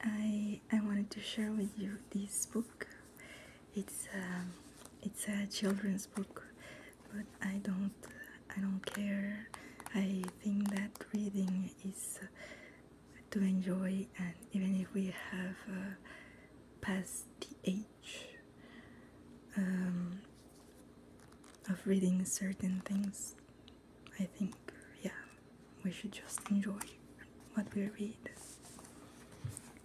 I wanted to share with you this book. It's a children's book, but I don't care. I think that reading is to enjoy, and even if we have past the age of reading certain things, I think, yeah, we should just enjoy what we read.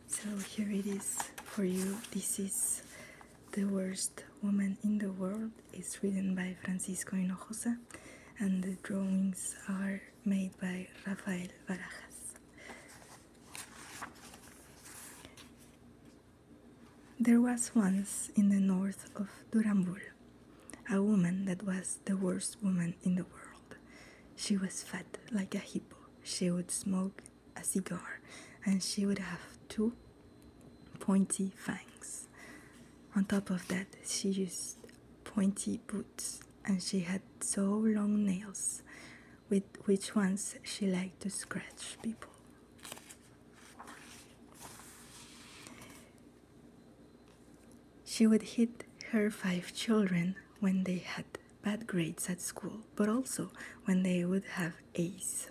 So here it is for you. This is The Worst Woman in the World. It's written by Francisco Hinojosa, and the drawings are made by Rafael Barajas. There was once in the north of Durambul a woman that was the worst woman in the world. She was fat like a hippo. She would smoke a cigar, and she would have two pointy fangs. On top of that, she used pointy boots, and she had so long nails with which ones she liked to scratch people. She would hit her 5 children when they had bad grades at school, but also when they would have A's.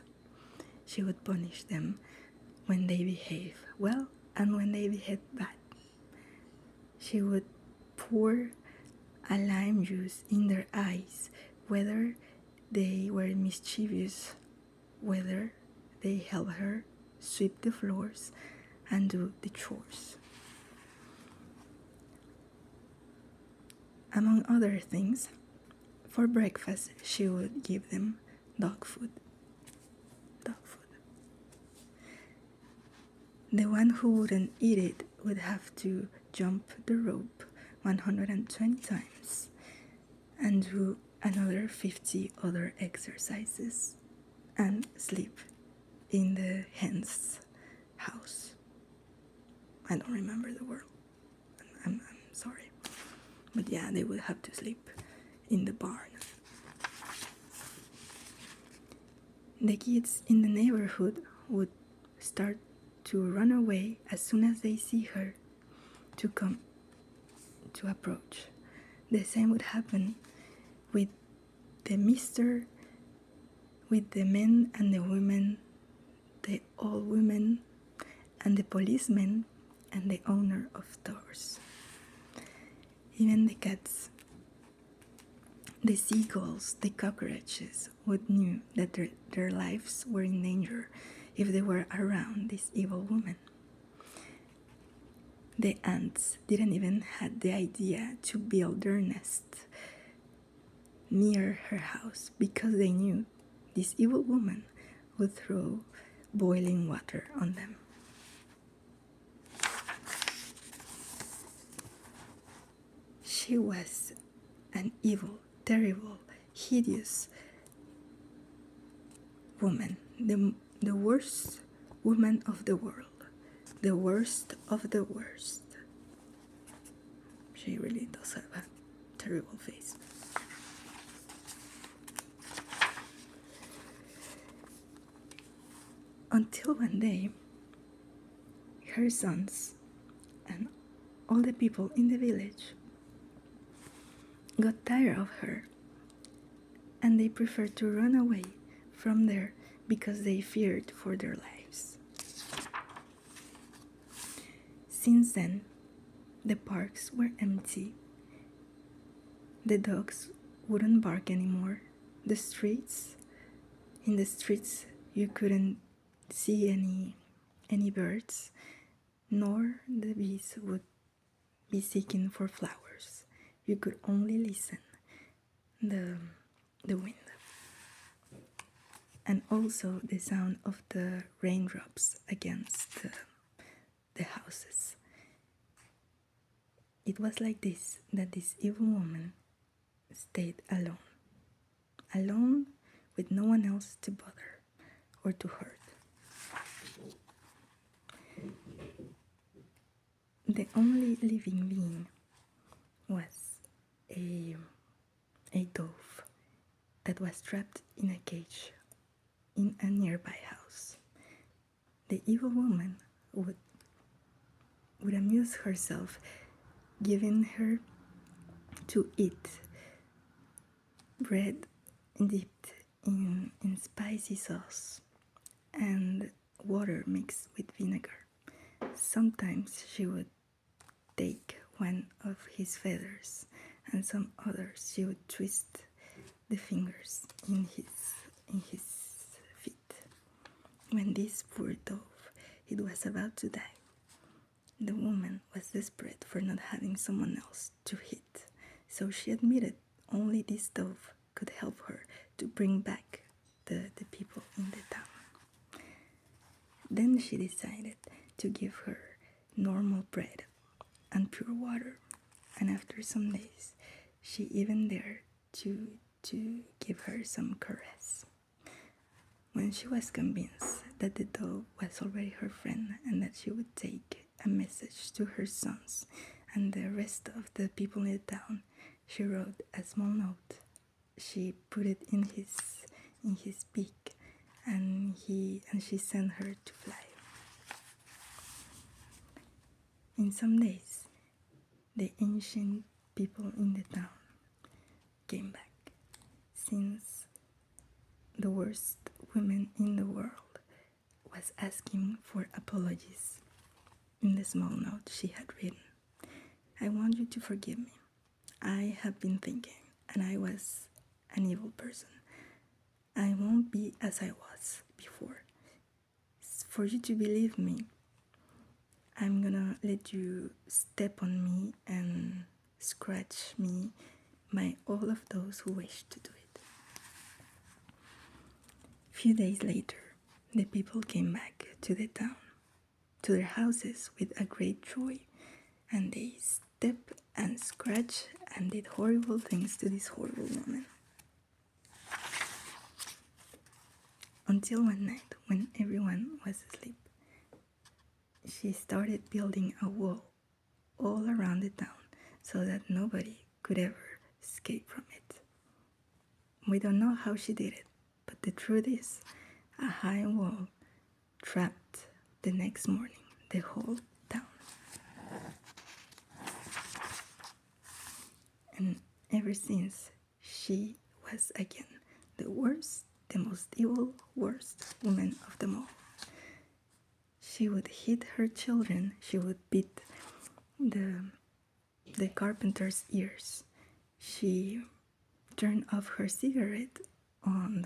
She would punish them when they behave well and when they behave bad. She would pour a lime juice in their eyes, whether they were mischievous, whether they helped her sweep the floors and do the chores. Among other things, for breakfast she would give them dog food. The one who wouldn't eat it would have to jump the rope 120 times and do another 50 other exercises and sleep in the hen's house. I don't remember the word. I'm sorry. But yeah, they would have to sleep in the barn. The kids in the neighborhood would start to run away as soon as they see her to come to approach. The same would happen with the mister, with the men and the women, the old women, and the policemen, and the owner of stores. Even the cats, the seagulls, the cockroaches would knew that their lives were in danger if they were around this evil woman. The ants didn't even have the idea to build their nest near her house because they knew this evil woman would throw boiling water on them. She was an evil, terrible, hideous woman, the worst woman of the world, the worst of the worst. She really does have a terrible face. Until one day, her sons and all the people in the village got tired of her, and they preferred to run away from there because they feared for their lives. Since then, the parks were empty. The dogs wouldn't bark anymore. In the streets, you couldn't see any birds, nor the bees would be seeking for flowers. You could only listen the wind, and also the sound of the raindrops against the houses. It was like this that this evil woman stayed alone with no one else to bother or to hurt. The only living being was a dove that was trapped in a cage in a nearby house. The evil woman would would amuse herself, giving her to eat bread dipped in spicy sauce and water mixed with vinegar. Sometimes she would take one of his feathers, and some others she would twist the fingers in his feet. When this poor dove, it was about to die, the woman was desperate for not having someone else to hit, so she admitted only this dove could help her to bring back the people in the town. Then she decided to give her normal bread and pure water, and after some days, she even dared to give her some caress. When she was convinced that the dove was already her friend and that she would take a message to her sons and the rest of the people in the town, she wrote a small note. She put it in his beak, and she sent her to fly. In some days, the ancient people in the town came back, since the worst woman in the world was asking for apologies. In the small note she had written, "I want you to forgive me. I have been thinking, and I was an evil person. I won't be as I was before. For you to believe me, I'm gonna let you step on me and scratch me by all of those who wish to do it." Few days later, the people came back to the town, to their houses with a great joy, and they stepped and scratched and did horrible things to this horrible woman. Until one night, when everyone was asleep, she started building a wall all around the town so that nobody could ever escape from it. We don't know how she did it, but the truth is, a high wall trapped the next morning the whole town. And ever since, she was again the worst, the most evil, worst woman of them all. She would hit her children, she would beat the carpenter's ears. She turned off her cigarette on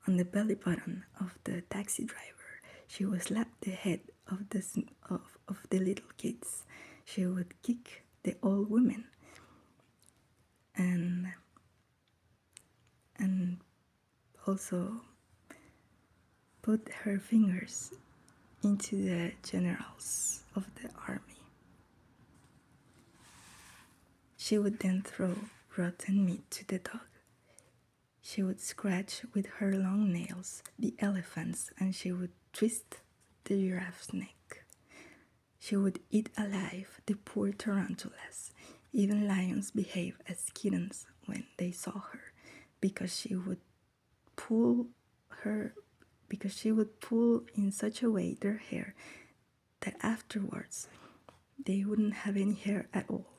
the belly button of the taxi driver. She would slap the head of the little kids. She would kick the old women, and also put her fingers into the generals of the army. She would then throw rotten meat to the dog. She would scratch with her long nails the elephants, and she would twist the giraffe's neck. She would eat alive the poor tarantulas. Even lions behave as kittens when they saw her, because she would pull in such a way their hair that afterwards they wouldn't have any hair at all,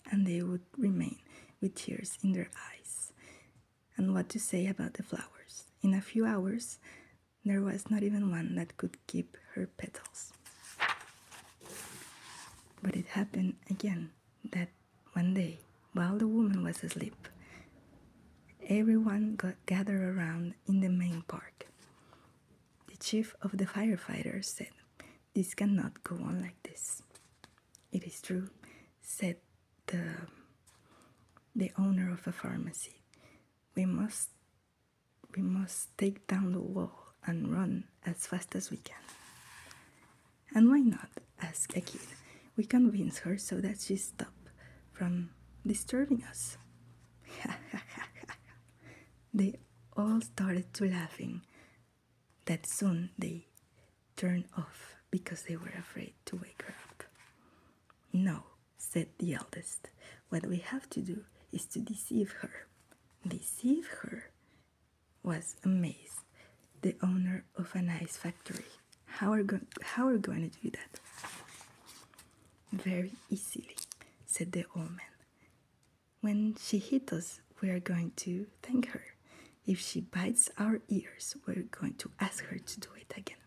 and they would remain with tears in their eyes. And what to say about the flowers? In a few hours, there was not even one that could keep her petals. But it happened again that one day, while the woman was asleep, everyone got gathered around in the main park. The chief of the firefighters said, "This cannot go on like this." "It is true," said the owner of a pharmacy. We must take down the wall and run as fast as we can." "And why not?" asked a kid. "We convince her so that she stops from disturbing us." They all started to laughing. That soon they turned off because they were afraid to wake her up. "No," said the eldest. "What we have to do is to deceive her." Deceive her? Was amazed the owner of an ice factory. How are we going to do that? Very easily, said the old man. When she hits us, we are going to thank her. If she bites our ears, we're going to ask her to do it again.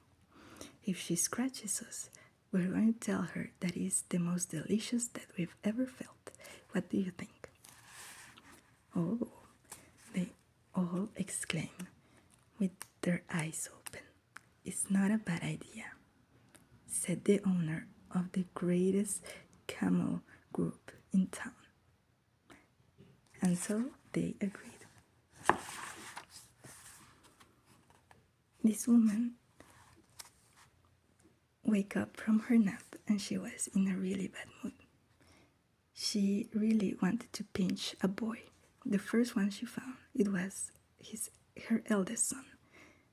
If she scratches us, we're going to tell her that it's the most delicious that we've ever felt. What do you think? Oh, they all exclaim with their eyes open. It's not a bad idea, said the owner of the greatest camel group in town. And so they agreed. This woman woke up from her nap and she was in a really bad mood. She really wanted to pinch a boy. The first one she found, it was her eldest son.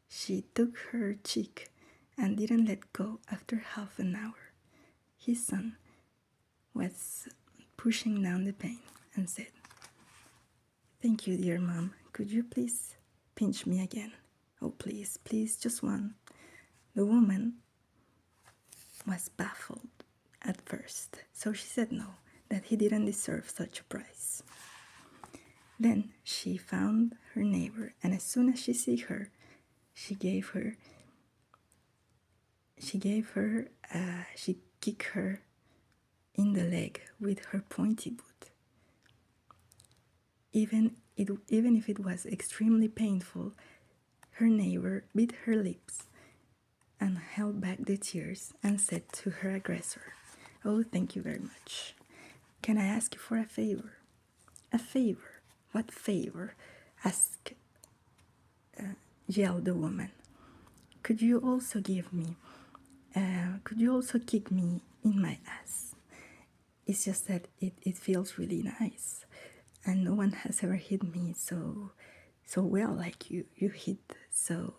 She took her cheek and didn't let go after half an hour. His son was pushing down the pain and said, "Thank you, dear mom. Could you please pinch me again? Oh, please, please, just one." The woman was baffled at first, so she said no, that he didn't deserve such a prize. Then she found her neighbor, and as soon as she saw her, she kicked her in the leg with her pointy boot. Even if it was extremely painful, her neighbor bit her lips and held back the tears and said to her aggressor, "Oh, thank you very much. Can I ask you for a favor?" "A favor? What favor?" Yelled the woman. Could you also kick me in my ass? It's just that it feels really nice, and no one has ever hit me so well like you. You hit so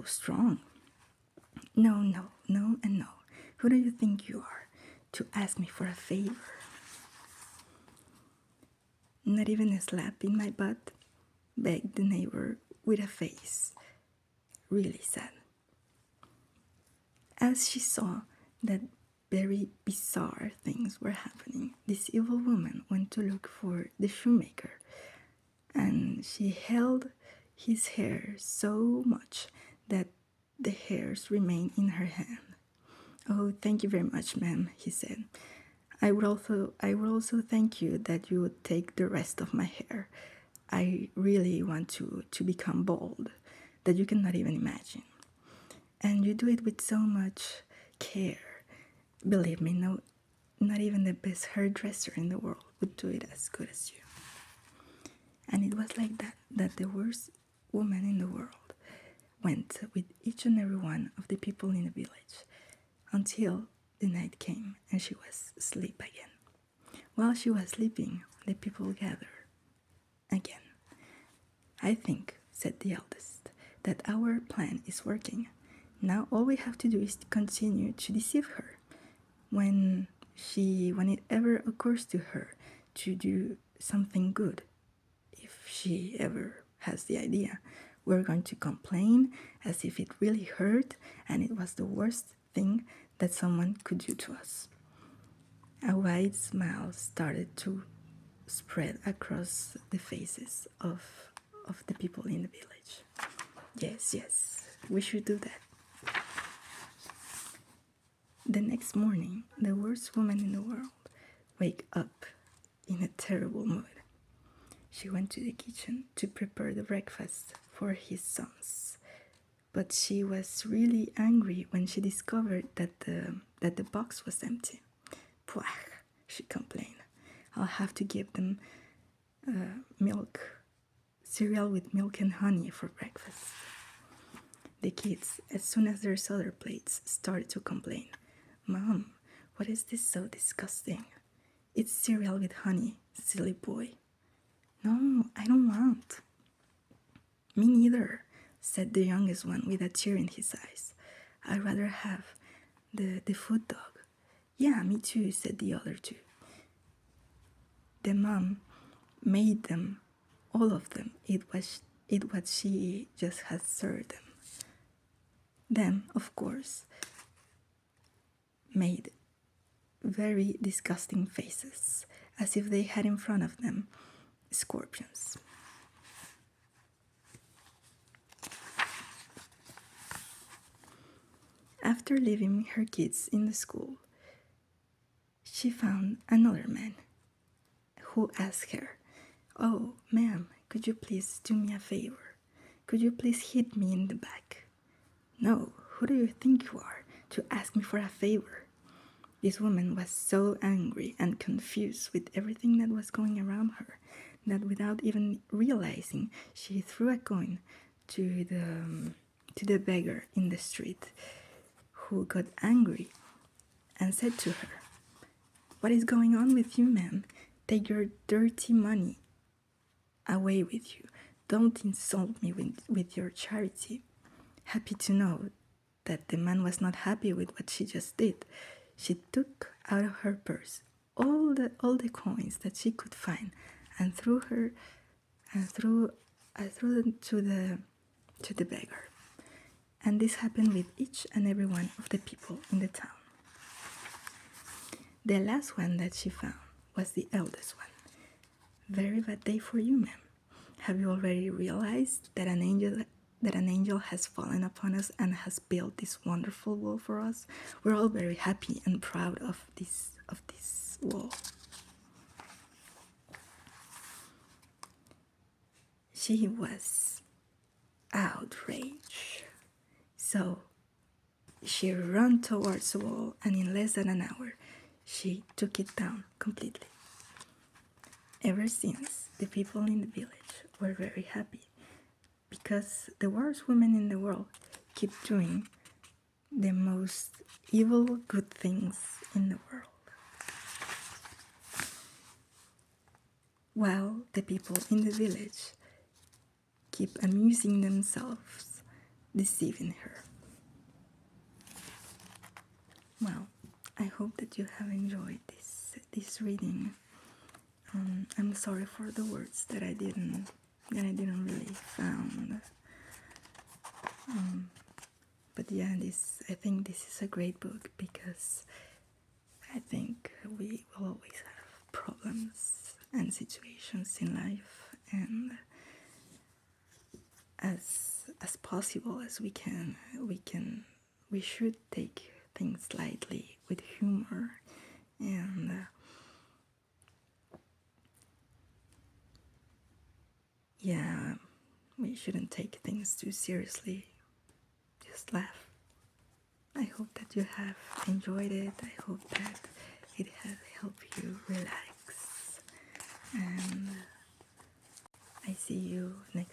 strong. No, and no. Who do you think you are to ask me for a favor? Not even a slap in my butt? Begged the neighbor with a face really sad. As she saw that very bizarre things were happening, this evil woman went to look for the shoemaker, and she held his hair so much that the hairs remained in her hand. "Oh, thank you very much, ma'am," he said. I would also thank you that you would take the rest of my hair. I really want to become bald that you cannot even imagine. And you do it with so much care. Believe me, no, not even the best hairdresser in the world would do it as good as you." And it was like that the worst woman in the world went with each and every one of the people in the village until the night came and she was asleep again. While she was sleeping, the people gathered again. "I think," said the eldest, "that our plan is working. Now all we have to do is to continue to deceive her. When it ever occurs to her to do something good, if she ever has the idea, we're going to complain as if it really hurt and it was the worst thing that someone could do to us." A wide smile started to spread across the faces of the people in the village. Yes, we should do that. The next morning, the worst woman in the world wake up in a terrible mood. She went to the kitchen to prepare the breakfast for his sons, but she was really angry when she discovered that the box was empty. "Pwah," she complained. "I'll have to give them cereal with milk and honey for breakfast." The kids, as soon as they saw their plates, started to complain. "Mom, what is this so disgusting? It's cereal with honey, silly boy." "No, I don't want." "Me neither," said the youngest one with a tear in his eyes. "I'd rather have the food dog." "Yeah, me too," said the other two. The mom made them, all of them, eat what she just had served them. Them, of course, made very disgusting faces, as if they had in front of them scorpions. After leaving her kids in the school, she found another man who asked her, "Oh, ma'am, could you please do me a favor? Could you please hit me in the back?" "No, who do you think you are to ask me for a favor?" This woman was so angry and confused with everything that was going around her that without even realizing, she threw a coin to the beggar in the street, who got angry and said to her, "What is going on with you, ma'am? Take your dirty money away with you. Don't insult me with your charity." Happy to know that the man was not happy with what she just did, she took out of her purse all the coins that she could find and threw them to the beggar. And this happened with each and every one of the people in the town. The last one that she found was the eldest one. "Very bad day for you, ma'am. Have you already realized that an angel has fallen upon us and has built this wonderful wall for us? We're all very happy and proud of this wall." She was outraged. So she ran towards the wall, and in less than an hour, she took it down completely. Ever since, the people in the village were very happy, because the worst women in the world keep doing the most evil good things in the world, while the people in the village keep amusing themselves, deceiving her. Well, I hope that you have enjoyed this reading. I'm sorry for the words that I didn't really found. But yeah, I think this is a great book, because I think we will always have problems and situations in life, and as possible as we should take things lightly with humor, and yeah, we shouldn't take things too seriously. Just laugh. I hope that you have enjoyed it. I hope that it has helped you relax. And I see you next